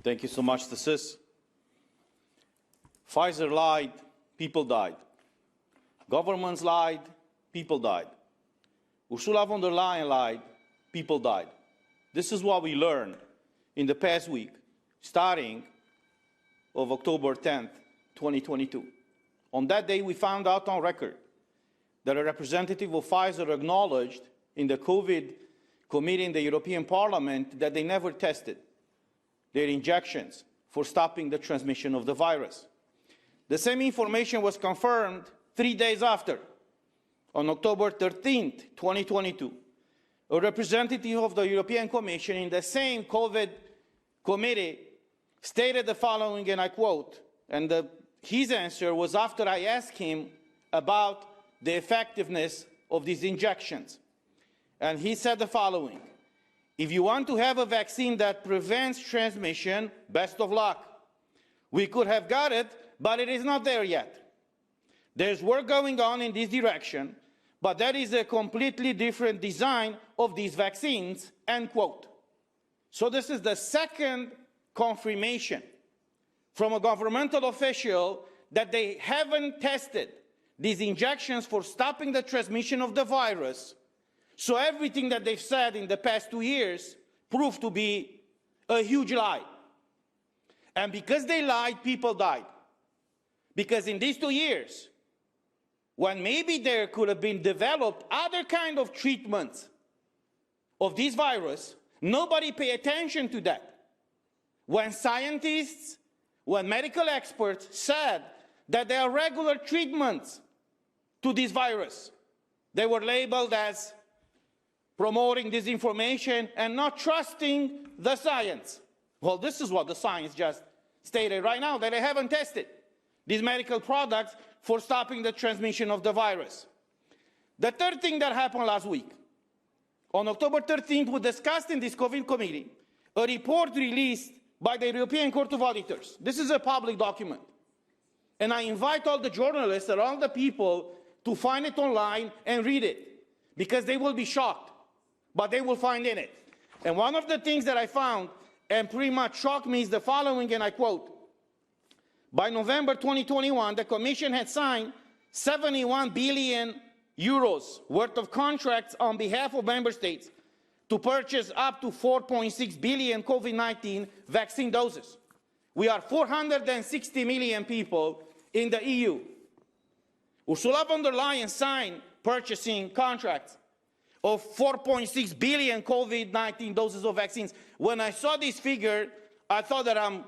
Thank you so much, Tasis. Pfizer lied, people died. Governments lied, people died. Ursula von der Leyen lied, people died. This is what we learned in the past week, starting of October 10th, 2022. On that day, we found out on record that a representative of Pfizer acknowledged in the COVID committee in the European Parliament that they never tested their injections for stopping the transmission of the virus. The same information was confirmed 3 days after, on October 13th, 2022. A representative of the European Commission in the same COVID committee stated the following, and I quote, and his answer was after I asked him about the effectiveness of these injections. And he said the following: if you want to have a vaccine that prevents transmission, best of luck. We could have got it, but it is not there yet. There's work going on in this direction, but that is a completely different design of these vaccines, end quote. So this is the second confirmation from a governmental official that they haven't tested these injections for stopping the transmission of the virus. So everything that they've said in the past 2 years proved to be a huge lie. And because they lied, people died. Because in these 2 years, when maybe there could have been developed other kind of treatments of this virus, nobody paid attention to that. When scientists, when medical experts said that there are regular treatments to this virus, they were labeled as promoting disinformation and not trusting the science. Well, this is what the science just stated right now, that they haven't tested these medical products for stopping the transmission of the virus. The third thing that happened last week, on October 13th, we discussed in this COVID committee a report released by the European Court of Auditors. This is a public document. And I invite all the journalists and all the people to find it online and read it, because they will be shocked, but they will find in it. And one of the things that I found and pretty much shocked me is the following, and I quote: by November 2021, the Commission had signed 71 billion euros worth of contracts on behalf of member states to purchase up to 4.6 billion COVID-19 vaccine doses. We are 460 million people in the EU. Ursula von der Leyen signed purchasing contracts of 4.6 billion COVID-19 doses of vaccines. When I saw this figure, I thought that I'm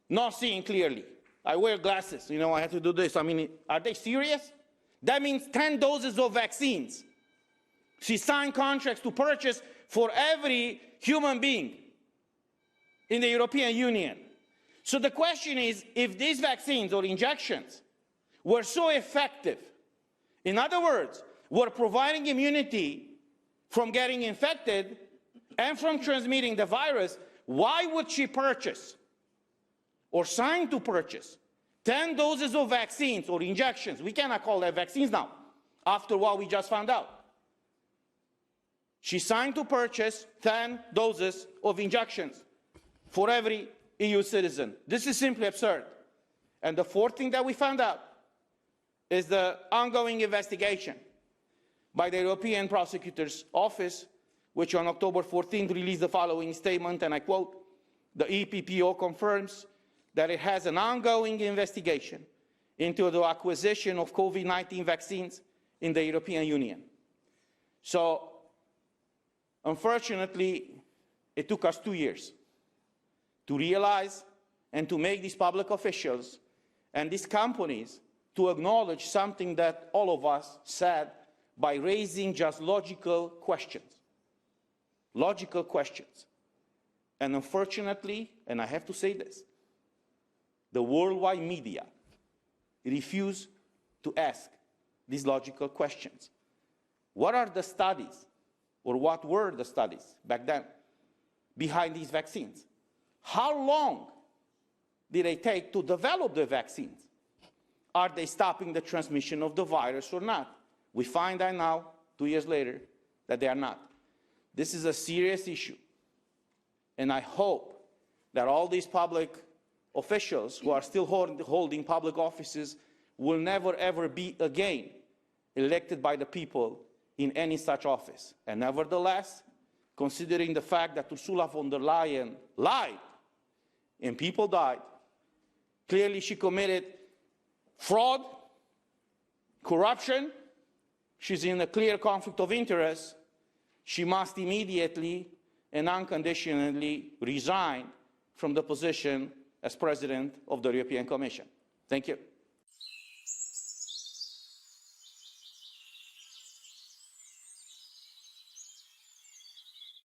not seeing clearly. I wear glasses, you know, I have to do this. I mean, are they serious? That means 10 doses of vaccines. She signed contracts to purchase for every human being in the European Union. So the question is, if these vaccines or injections were so effective, in other words, were providing immunity from getting infected and from transmitting the virus, why would she purchase or sign to purchase 10 doses of vaccines or injections? We cannot call them vaccines now, after what we just found out. She signed to purchase 10 doses of injections for every EU citizen. This is simply absurd. And the fourth thing that we found out is the ongoing investigation by the European Prosecutor's Office, which on October 14th released the following statement, and I quote: the EPPO confirms that it has an ongoing investigation into the acquisition of COVID-19 vaccines in the European Union. So, unfortunately, it took us 2 years to realize and to make these public officials and these companies to acknowledge something that all of us said by raising just logical questions. Logical questions. And unfortunately, and I have to say this, the worldwide media refuse to ask these logical questions. What are the studies, or what were the studies back then, behind these vaccines? How long did they take to develop the vaccines? Are they stopping the transmission of the virus or not? We find out now, 2 years later, that they are not. This is a serious issue, and I hope that all these public officials who are still holding public offices will never ever be again elected by the people in any such office. And nevertheless, considering the fact that Ursula von der Leyen lied and people died, clearly she committed fraud, corruption, she's in a clear conflict of interest, she must immediately and unconditionally resign from the position as President of the European Commission. Thank you.